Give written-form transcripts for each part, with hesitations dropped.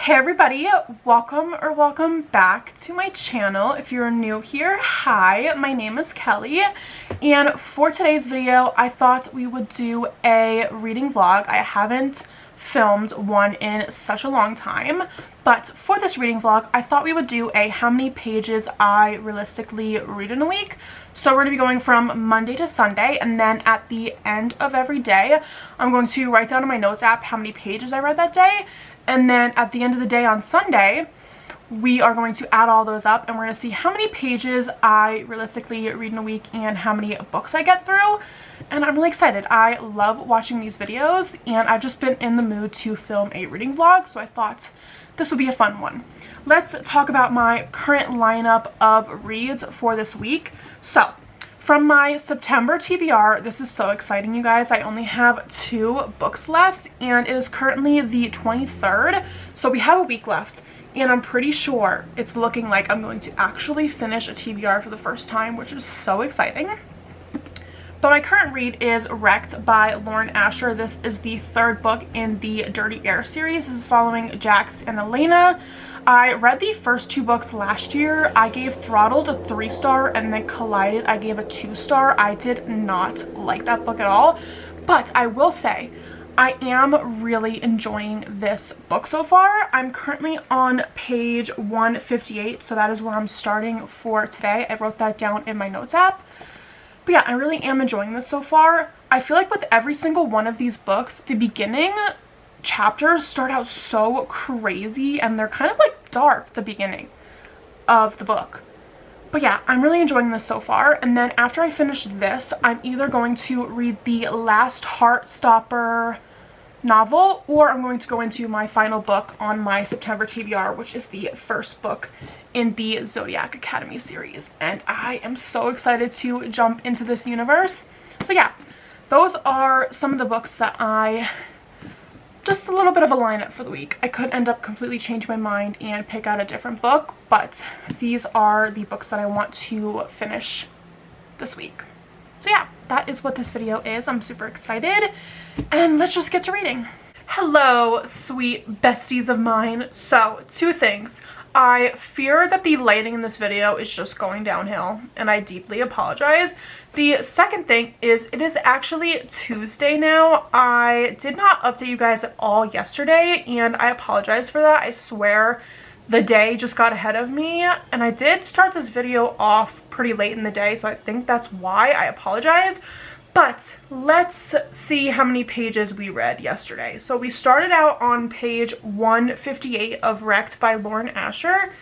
Hey everybody, welcome back to my channel. If you're new here, hi, my name is Kelly, and for today's video I thought we would do a reading vlog. I haven't filmed one in such a long time, but for this reading vlog I thought we would do a how many pages I realistically read in a week. So we're going to be going from Monday to Sunday, and then at the end of every day I'm going to write down in my notes app how many pages I read that day. And then at the end of the day on Sunday, we are going to add all those up and we're going to see how many pages I realistically read in a week and how many books I get through. And I'm really excited. I love watching these videos and I've just been in the mood to film a reading vlog, so I thought this would be a fun one. Let's talk about my current lineup of reads for this week. So, from my September TBR, this is so exciting, you guys. I only have 2 books left and it is currently the 23rd, so we have a week left, and I'm pretty sure it's looking like I'm going to actually finish a TBR for the first time, which is so exciting. But my current read is Wrecked by Lauren Asher. This is the 3rd book in the Dirty Air series. This is following Jax and Elena. I read the first 2 books last year. I gave Throttled a 3-star and then Collided I gave a 2-star. I did not like that book at all, but I will say I am really enjoying this book so far. I'm currently on page 158, so that is where I'm starting for today. I wrote that down in my notes app. But yeah, I really am enjoying this so far. I feel like with every single one of these books, the beginning chapters start out so crazy and they're kind of like dark, the beginning of the book. But yeah, I'm really enjoying this so far. And then after I finish this, I'm either going to read the last Heartstopper novel, or I'm going to go into my final book on my September TBR, which is the first book in the Zodiac Academy series. And I am so excited to jump into this universe. So yeah, those are some of the books that just a little bit of a lineup for the week. I could end up completely changing my mind and pick out a different book, but these are the books that I want to finish this week. So yeah, that is what this video is. I'm super excited, and let's just get to reading. Hello, sweet besties of mine. So, 2 things. I fear that the lighting in this video is just going downhill, and I deeply apologize. The second thing is it is actually Tuesday now. I did not update you guys at all yesterday, and I apologize for that. I swear the day just got ahead of me, and I did start this video off pretty late in the day, so I think that's why. I apologize. But let's see how many pages we read yesterday. So we started out on page 158 of Wrecked by Lauren Asher,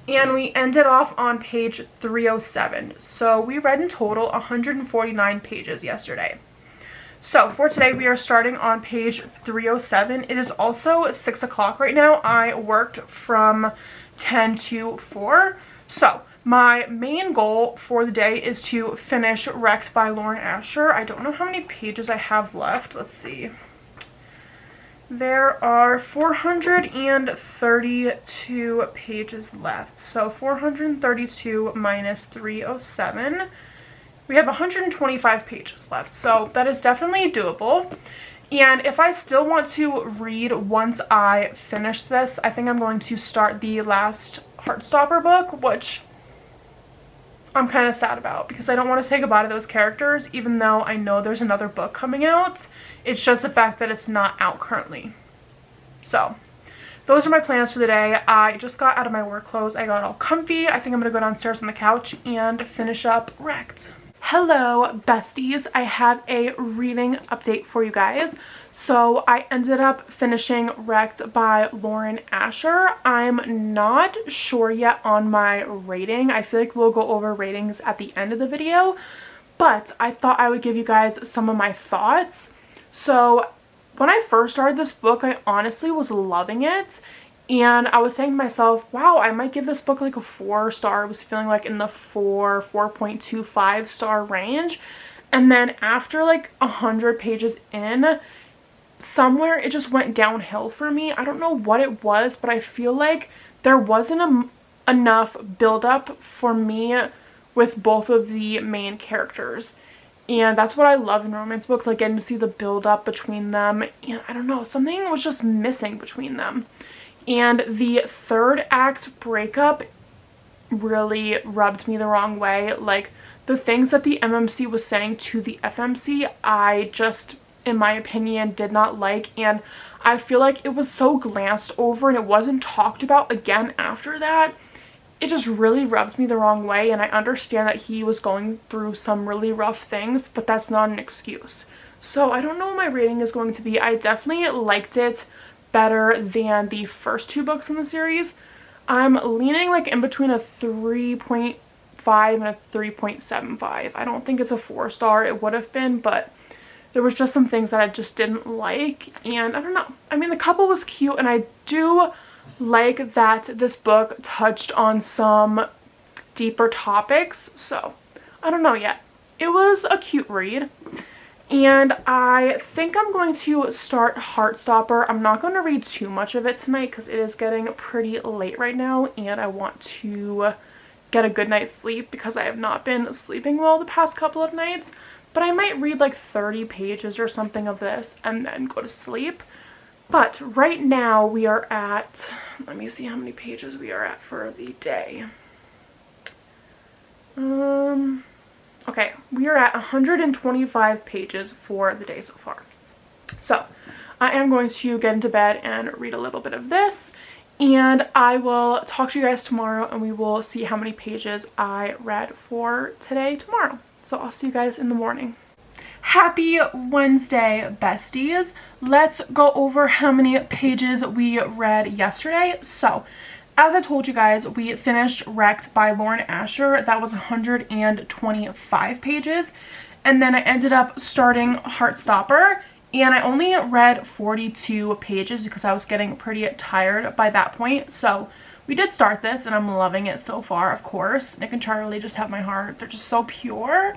and we ended off on page 307. So we read in total 149 pages yesterday. So for today we are starting on page 307. It is also 6 o'clock right now. I worked from 10 to 4. So my main goal for the day is to finish Wrecked by Lauren Asher. I don't know how many pages I have left. Let's see. There are 432 pages left. So 432 minus 307. We have 125 pages left. So that is definitely doable. And if I still want to read once I finish this, I think I'm going to start the last Heartstopper book, which I'm kind of sad about because I don't want to say goodbye to those characters, even though I know there's another book coming out. It's just the fact that it's not out currently. So those are my plans for the day. I just got out of my work clothes. I got all comfy. I think I'm going to go downstairs on the couch and finish up Wrecked. Hello, besties. I have a reading update for you guys. So I ended up finishing Wrecked by Lauren Asher. I'm not sure yet on my rating. I feel like we'll go over ratings at the end of the video, but I thought I would give you guys some of my thoughts. So when I first started this book, I honestly was loving it. And I was saying to myself, wow, I might give this book like a 4-star. I was feeling like in the 4.25 star range. And then after like 100 pages in, somewhere it just went downhill for me. I don't know what it was, but I feel like there wasn't enough build-up for me with both of the main characters. And that's what I love in romance books, like getting to see the build-up between them. And I don't know, something was just missing between them. And the third act breakup really rubbed me the wrong way. Like, the things that the MMC was saying to the FMC, I just, in my opinion, did not like, and I feel like it was so glanced over and it wasn't talked about again after that. It just really rubbed me the wrong way, and I understand that he was going through some really rough things, but that's not an excuse. So I don't know what my rating is going to be. I definitely liked it better than the first two books in the series. I'm leaning like in between a 3.5 and a 3.75. I don't think it's a 4-star. It would have been, but there was just some things that I just didn't like, and I don't know. I mean, the couple was cute, and I do like that this book touched on some deeper topics, so I don't know yet. It was a cute read, and I think I'm going to start Heartstopper. I'm not going to read too much of it tonight because it is getting pretty late right now, and I want to get a good night's sleep because I have not been sleeping well the past couple of nights. But I might read like 30 pages or something of this and then go to sleep. But right now we are at, let me see how many pages we are at for the day. Okay, we are at 125 pages for the day so far. So I am going to get into bed and read a little bit of this, and I will talk to you guys tomorrow, and we will see how many pages I read for today tomorrow. So I'll see you guys in the morning. Happy Wednesday, besties. Let's go over how many pages we read yesterday. So, as I told you guys, we finished Wrecked by Lauren Asher. That was 125 pages. And then I ended up starting Heartstopper, and I only read 42 pages because I was getting pretty tired by that point. So we did start this, and I'm loving it so far, of course. Nick and Charlie just have my heart. They're just so pure.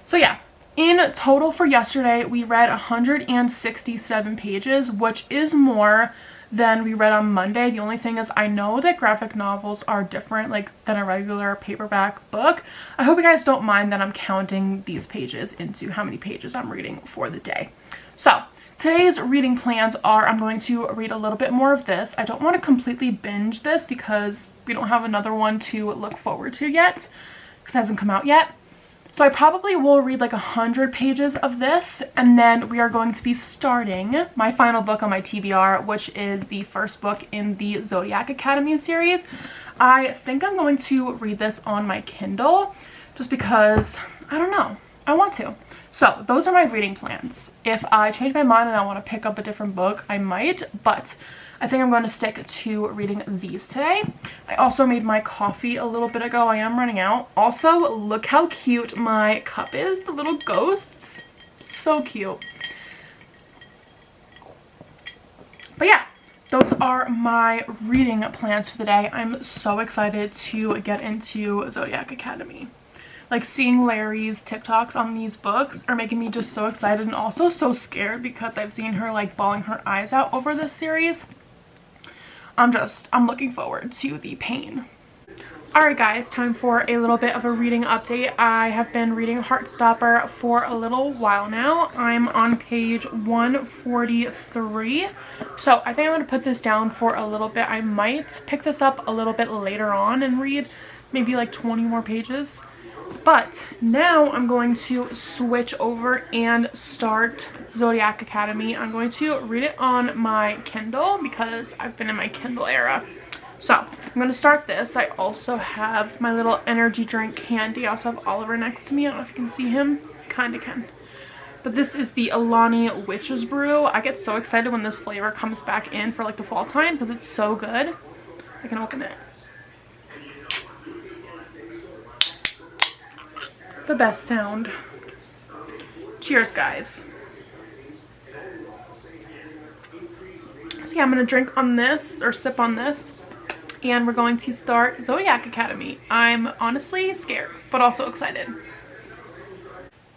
So yeah, in total for yesterday, we read 167 pages, which is more than we read on Monday. The only thing is, I know that graphic novels are different, like, than a regular paperback book. I hope you guys don't mind that I'm counting these pages into how many pages I'm reading for the day. So today's reading plans are, I'm going to read a little bit more of this. I don't want to completely binge this because we don't have another one to look forward to yet, because it hasn't come out yet. So I probably will read like 100 pages of this, and then we are going to be starting my final book on my TBR, which is the first book in the Zodiac Academy series. I think I'm going to read this on my Kindle just because, I don't know, I want to. So those are my reading plans. If I change my mind and I want to pick up a different book, I might, but I think I'm going to stick to reading these today. I also made my coffee a little bit ago. I am running out. Also, look how cute my cup is. The little ghosts. So cute. But yeah, those are my reading plans for the day. I'm so excited to get into Zodiac Academy. Like, seeing Larry's TikToks on these books are making me just so excited, and also so scared because I've seen her like bawling her eyes out over this series. I'm looking forward to the pain. Alright guys, time for a little bit of a reading update. I have been reading Heartstopper for a little while now. I'm on page 143. So I think I'm going to put this down for a little bit. I might pick this up a little bit later on and read maybe like 20 more pages. But now I'm going to switch over and start Zodiac Academy. I'm going to read it on my Kindle because I've been in my Kindle era. So I'm going to start this. I also have my little energy drink candy. I also have Oliver next to me. I don't know if you can see him. Kind of can. But this is the Alani Witch's Brew. I get so excited when this flavor comes back in for like the fall time because it's so good. I can open it. The best sound. Cheers, guys. So yeah, I'm gonna drink on this, or sip on this, and we're going to start Zodiac Academy. I'm honestly scared, but also excited.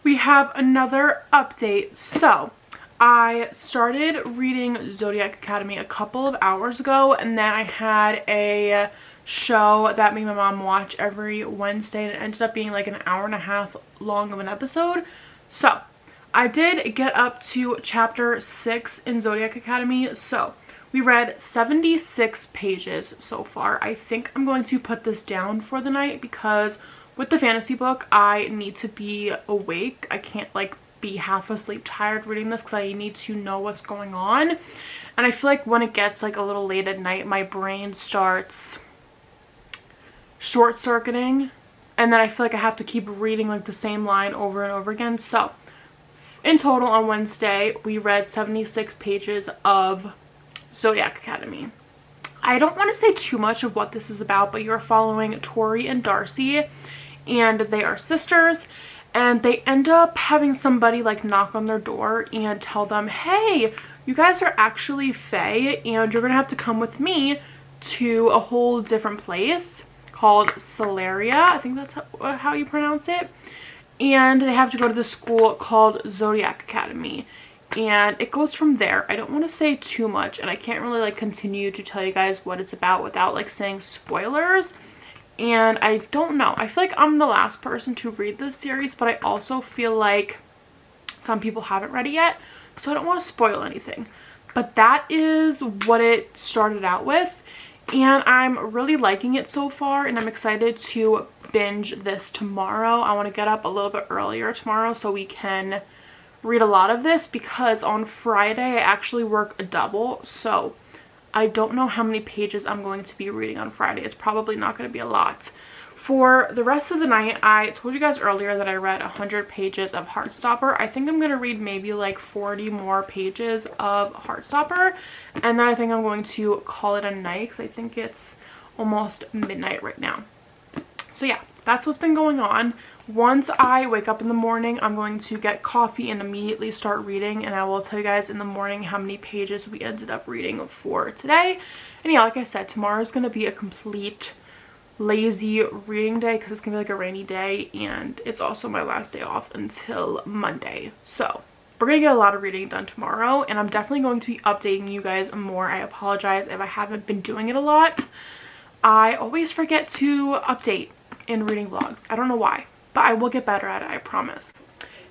We have another update. So I started reading Zodiac Academy a couple of hours ago, and then I had a show that me and my mom watch every Wednesday, and it ended up being like an hour and a half long of an episode. So I did get up to chapter 6 in Zodiac Academy. So We read 76 pages so far. I think I'm going to put this down for the night because with the fantasy book, I need to be awake. I can't like be half asleep tired reading this because I need to know what's going on. And I feel like when it gets like a little late at night, my brain starts short-circuiting, and then I feel like I have to keep reading like the same line over and over again. So in total on Wednesday, we read 76 pages of Zodiac Academy. I don't want to say too much of what this is about, but you're following Tori and Darcy, and they are sisters, and they end up having somebody like knock on their door and tell them, hey, you guys are actually fae, and you're gonna have to come with me to a whole different place called Solaria. I think that's how you pronounce it. And they have to go to the school called Zodiac Academy. And it goes from there. I don't want to say too much, and I can't really like continue to tell you guys what it's about without like saying spoilers. And I don't know. I feel like I'm the last person to read this series, but I also feel like some people haven't read it yet, so I don't want to spoil anything. But that is what it started out with. And I'm really liking it so far, and I'm excited to binge this tomorrow. I want to get up a little bit earlier tomorrow so we can read a lot of this, because on Friday I actually work a double, so I don't know how many pages I'm going to be reading on Friday. It's probably not going to be a lot. For the rest of the night, I told you guys earlier that I read 100 pages of Heartstopper. I think I'm going to read maybe like 40 more pages of Heartstopper, and then I think I'm going to call it a night because I think it's almost midnight right now. So yeah, that's what's been going on. Once I wake up in the morning, I'm going to get coffee and immediately start reading, and I will tell you guys in the morning how many pages we ended up reading for today. And yeah, like I said, tomorrow's going to be a complete lazy reading day because it's gonna be like a rainy day, and it's also my last day off until Monday. So we're gonna get a lot of reading done tomorrow, and I'm definitely going to be updating you guys more. I apologize if I haven't been doing it a lot. I always forget to update in reading vlogs. I don't know why, but I will get better at it, I promise.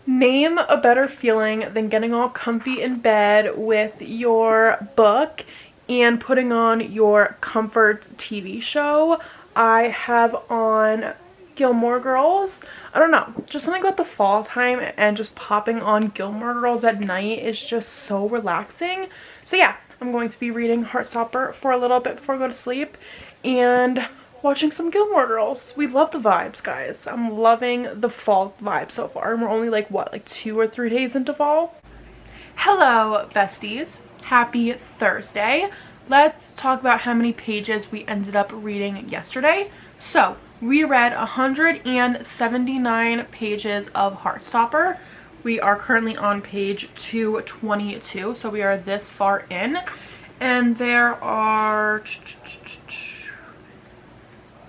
Name a better feeling than getting all comfy in bed with your book and putting on your comfort TV show. I have on Gilmore Girls. I don't know, just something about the fall time and just popping on Gilmore Girls at night is just so relaxing. So yeah, I'm going to be reading Heartstopper for a little bit before I go to sleep and watching some Gilmore Girls. We love the vibes, guys. I'm loving the fall vibe so far, and we're only like what, like 2 or 3 days into fall. Hello besties, happy Thursday. Let's talk about how many pages we ended up reading yesterday. So we read 179 pages of Heartstopper. We are currently on page 222, so we are this far in, and there are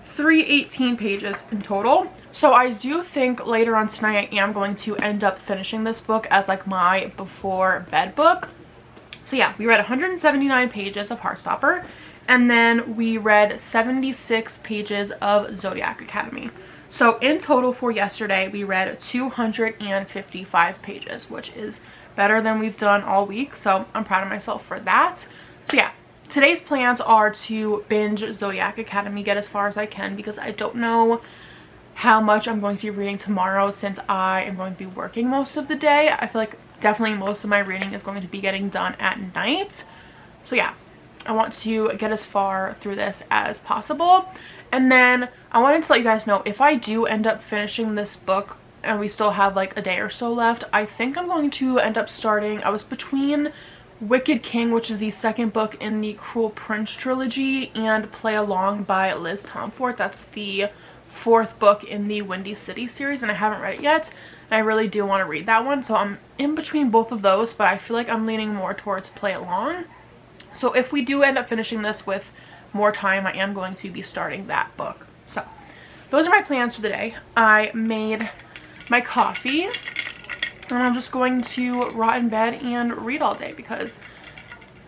318 pages in total. So I do think later on tonight I am going to end up finishing this book as like my before bed book. So yeah, we read 179 pages of Heartstopper, and then we read 76 pages of Zodiac Academy. So in total for yesterday, we read 255 pages, which is better than we've done all week. So I'm proud of myself for that. So yeah, today's plans are to binge Zodiac Academy, get as far as I can, because I don't know how much I'm going to be reading tomorrow since I am going to be working most of the day. I feel like definitely most of my reading is going to be getting done at night. So yeah, I want to get as far through this as possible. And then I wanted to let you guys know, if I do end up finishing this book and we still have like a day or so left, I think I'm going to end up starting, I was between Wicked King, which is the second book in the Cruel Prince trilogy, and Play Along by Liz Tomfort. That's the 4th book in the Windy City series, and I haven't read it yet, and I really do want to read that one. So I'm in between both of those, but I feel like I'm leaning more towards Play Along. So if we do end up finishing this with more time, I am going to be starting that book. So those are my plans for the day. I made my coffee, and I'm just going to rot in bed and read all day because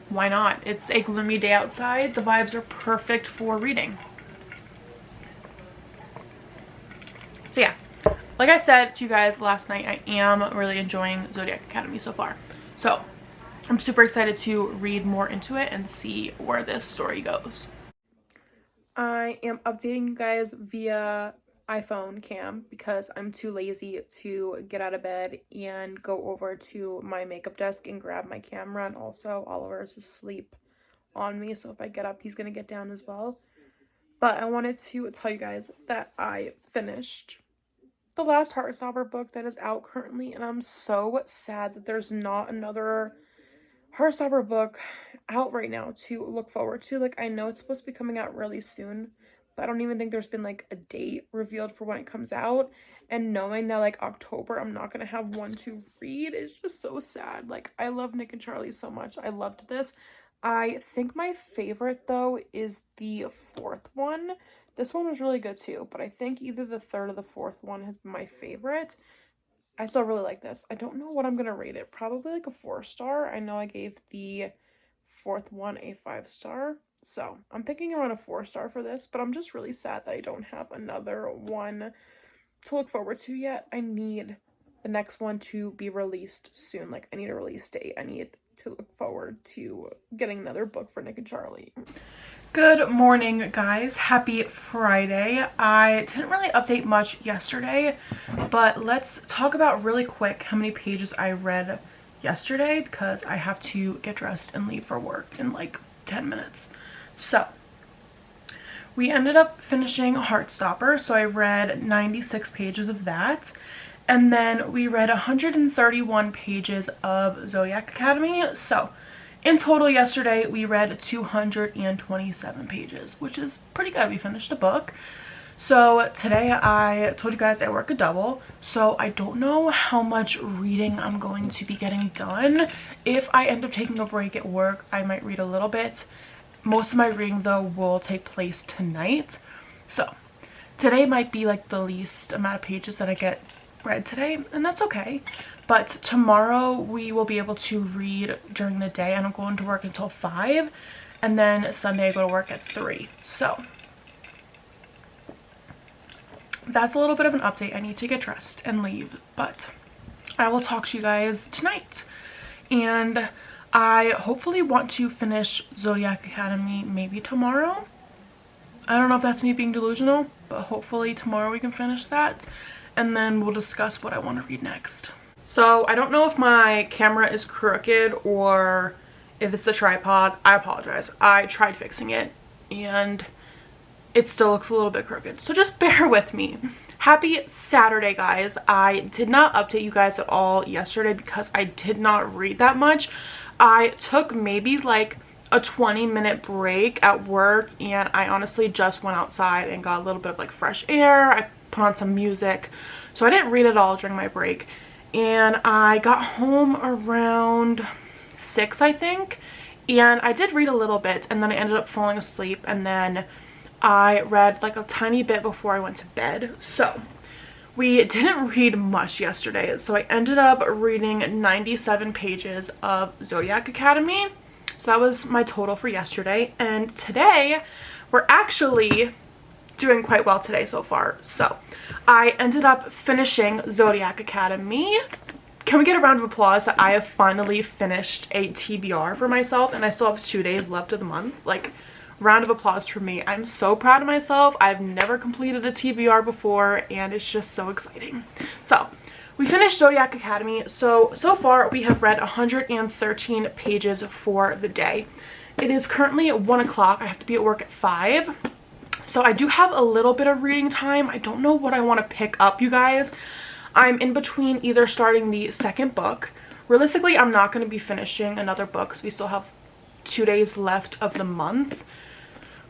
why not? It's a gloomy day outside. The vibes are perfect for reading. So yeah, like I said to you guys last night, I am really enjoying Zodiac Academy so far. So I'm super excited to read more into it and see where this story goes. I am updating you guys via iPhone cam because I'm too lazy to get out of bed and go over to my makeup desk and grab my camera. And also Oliver is asleep on me, so if I get up he's gonna get down as well. But I wanted to tell you guys that I finished the last Heartstopper book that is out currently, and I'm so sad that there's not another Heartstopper book out right now to look forward to. Like, I know it's supposed to be coming out really soon, but I don't even think there's been like a date revealed for when it comes out. And knowing that like October I'm not gonna have one to read is just so sad. Like, I love Nick and Charlie so much. I loved this. I think my favorite though is the fourth one. This one was really good too, but I think either the third or the fourth one has been my favorite. I still really like this. I don't know what I'm gonna rate it. Probably like a 4-star. I know I gave the fourth one a 5-star. So I'm thinking around a 4-star for this, but I'm just really sad that I don't have another one to look forward to yet. I need the next one to be released soon. Like, I need a release date. I need to look forward to getting another book for Nick and Charlie. Good morning, guys. Happy Friday. I didn't really update much yesterday, but let's talk about really quick how many pages I read yesterday because I have to get dressed and leave for work in like 10 minutes. So we ended up finishing Heartstopper, so I read 96 pages of that. And then we read 131 pages of Zodiac Academy. So in total yesterday, we read 227 pages, which is pretty good. We finished a book. So today I told you guys I work a double, so I don't know how much reading I'm going to be getting done. If I end up taking a break at work, I might read a little bit. Most of my reading though will take place tonight. So today might be like the least amount of pages that I get read today, and that's okay. But tomorrow we will be able to read during the day. I don't go into work until 5, and then Sunday I go to work at 3. So that's a little bit of an update. I need to get dressed and leave, but I will talk to you guys tonight. And I hopefully want to finish Zodiac Academy maybe tomorrow. I don't know if that's me being delusional, but hopefully tomorrow we can finish that, and then we'll discuss what I want to read next. So I don't know if my camera is crooked or if it's the tripod. I apologize. I tried fixing it and it still looks a little bit crooked, so just bear with me. Happy Saturday, guys. I did not update you guys at all yesterday because I did not read that much. I took maybe like a 20-minute break at work, and I honestly just went outside and got a little bit of like fresh air. I put on some music, so I didn't read at all during my break. And I got home around 6, I think, and I did read a little bit, and then I ended up falling asleep, and then I read like a tiny bit before I went to bed. So we didn't read much yesterday, so I ended up reading 97 pages of Zodiac Academy. So that was my total for yesterday, and today we're actually doing quite well today so far. So I ended up finishing Zodiac Academy. Can we get a round of applause that I have finally finished a TBR for myself, and I still have 2 days left of the month? Like, round of applause for me. I'm so proud of myself. I've never completed a TBR before, and it's just so exciting. So we finished Zodiac Academy. So far we have read 113 pages for the day. It is currently at 1 o'clock. I have to be at work at 5. So I do have a little bit of reading time. I don't know what I want to pick up, you guys. I'm in between either starting the second book. Realistically, I'm not going to be finishing another book because we still have 2 days left of the month.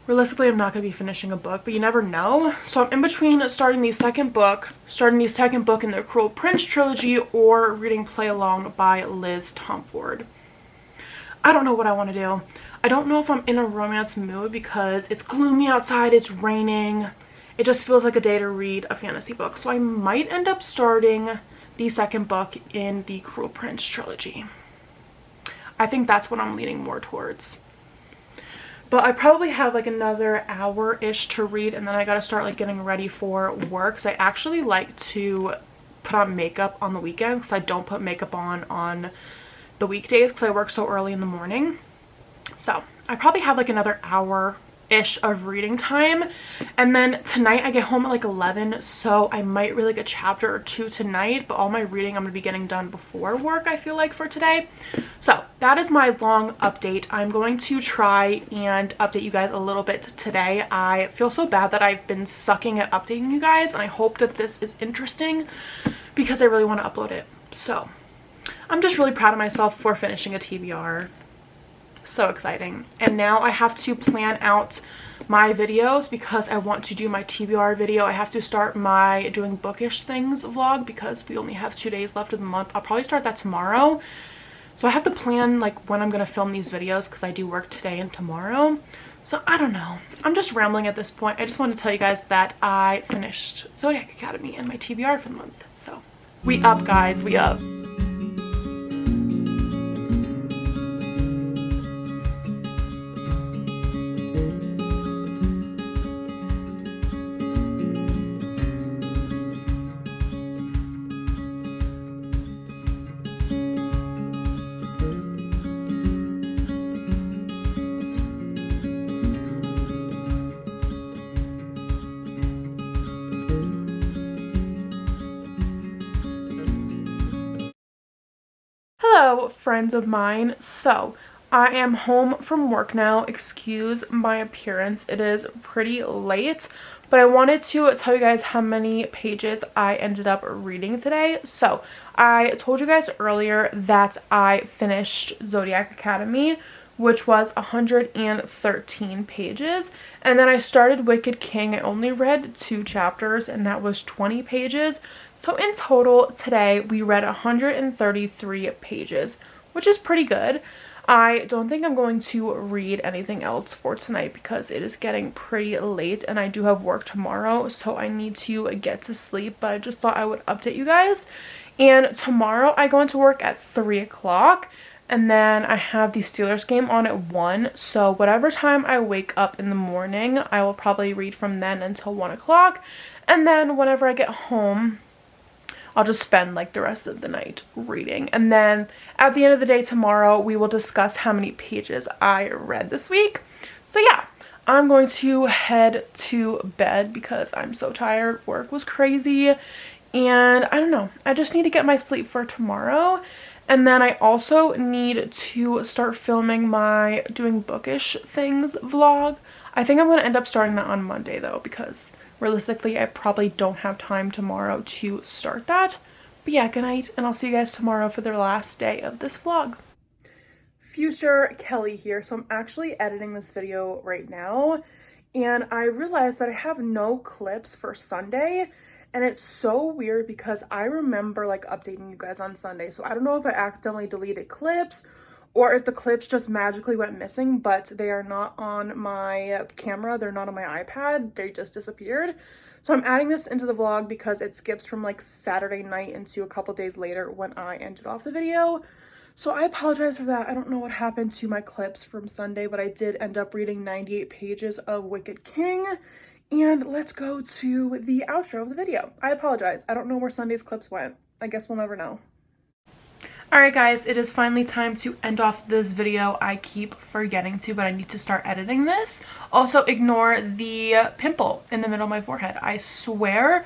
Realistically, I'm not going to be finishing a book, but you never know. So I'm in between starting the second book in the Cruel Prince trilogy, or reading Play Along by Liz Tomford. I don't know what I want to do. I don't know if I'm in a romance mood because it's gloomy outside, it's raining. It just feels like a day to read a fantasy book. So I might end up starting the second book in the Cruel Prince trilogy. I think that's what I'm leaning more towards. But I probably have like another hour-ish to read, and then I gotta start like getting ready for work. So I actually like to put on makeup on the weekends because I don't put makeup on the weekdays because I work so early in the morning. So I probably have like another hour-ish of reading time, and then tonight I get home at like 11, so I might read like a chapter or two tonight, but all my reading I'm gonna be getting done before work, I feel like, for today. So that is my long update. I'm going to try and update you guys a little bit today. I feel so bad that I've been sucking at updating you guys, and I hope that this is interesting because I really want to upload it. So I'm just really proud of myself for finishing a TBR. So exciting. And now I have to plan out my videos because I want to do my TBR video. I have to start my doing bookish things vlog because we only have 2 days left of the month. I'll probably start that tomorrow. So I have to plan like when I'm going to film these videos because I do work today and tomorrow. So I don't know. I'm just rambling at this point. I just want to tell you guys that I finished Zodiac Academy and my TBR for the month. So we up, guys. We up. Hello, friends of mine. So I am home from work now. Excuse my appearance. It is pretty late, but I wanted to tell you guys how many pages I ended up reading today. So I told you guys earlier that I finished Zodiac Academy, which was 113 pages, and then I started Wicked King. I only read 2 chapters, and that was 20 pages. So in total today we read 133 pages, which is pretty good. I don't think I'm going to read anything else for tonight because it is getting pretty late and I do have work tomorrow, so I need to get to sleep, but I just thought I would update you guys. And tomorrow I go into work at 3 o'clock, and then I have the Steelers game on at 1, so whatever time I wake up in the morning, I will probably read from then until 1 o'clock, and then whenever I get home, I'll just spend like the rest of the night reading. And then at the end of the day tomorrow, we will discuss how many pages I read this week. So yeah, I'm going to head to bed because I'm so tired. Work was crazy. And I don't know, I just need to get my sleep for tomorrow. And then I also need to start filming my doing bookish things vlog. I think I'm going to end up starting that on Monday though, because realistically, I probably don't have time tomorrow to start that. But yeah, good night, and I'll see you guys tomorrow for the last day of this vlog. Future Kelly here. So I'm actually editing this video right now, and I realized that I have no clips for Sunday, and it's so weird because I remember like updating you guys on Sunday. So I don't know if I accidentally deleted clips or if the clips just magically went missing, but they are not on my camera. They're not on my iPad. They just disappeared. So I'm adding this into the vlog because it skips from like Saturday night into a couple days later when I ended off the video. So I apologize for that. I don't know what happened to my clips from Sunday, but I did end up reading 98 pages of Wicked King. And let's go to the outro of the video. I apologize. I don't know where Sunday's clips went. I guess we'll never know. Alright guys, it is finally time to end off this video. I keep forgetting to, but I need to start editing this. Also, ignore the pimple in the middle of my forehead. I swear,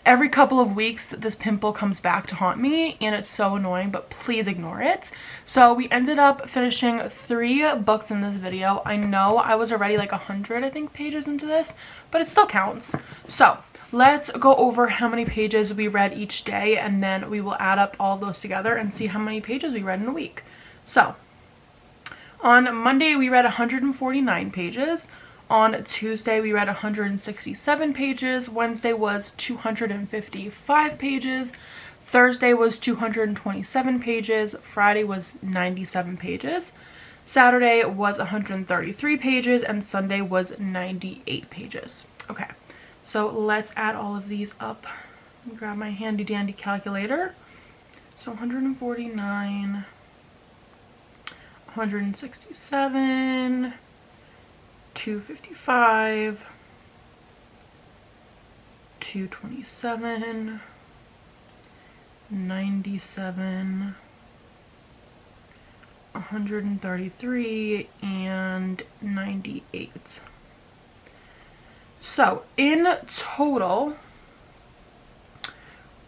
every couple of weeks, this pimple comes back to haunt me, and it's so annoying, but please ignore it. So we ended up finishing 3 books in this video. I know I was already like 100, I think, pages into this, but it still counts. So let's go over how many pages we read each day, and then we will add up all of those together and see how many pages we read in a week. So on Monday, we read 149 pages. On Tuesday, we read 167 pages. Wednesday was 255 pages. Thursday was 227 pages. Friday was 97 pages. Saturday was 133 pages, and Sunday was 98 pages. Okay. So let's add all of these up. Grab my handy dandy calculator. So 149, 167, 255, 227, 97, 133 and 98. So in total,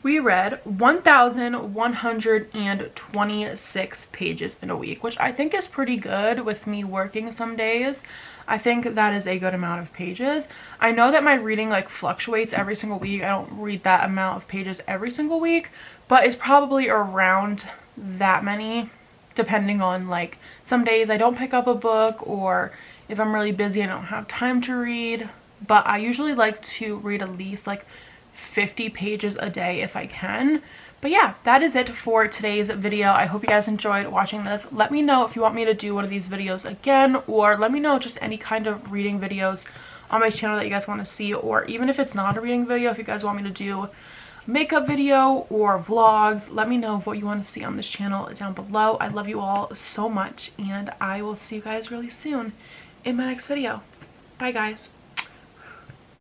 we read 1,126 pages in a week, which I think is pretty good with me working some days. I think that is a good amount of pages. I know that my reading like fluctuates every single week. I don't read that amount of pages every single week, but it's probably around that many, depending on like some days I don't pick up a book, or if I'm really busy and I don't have time to read. But I usually like to read at least like 50 pages a day if I can. But yeah, that is it for today's video. I hope you guys enjoyed watching this. Let me know if you want me to do one of these videos again, or let me know just any kind of reading videos on my channel that you guys want to see, or even if it's not a reading video, if you guys want me to do a makeup video or vlogs, let me know what you want to see on this channel down below. I love you all so much, and I will see you guys really soon in my next video. Bye guys.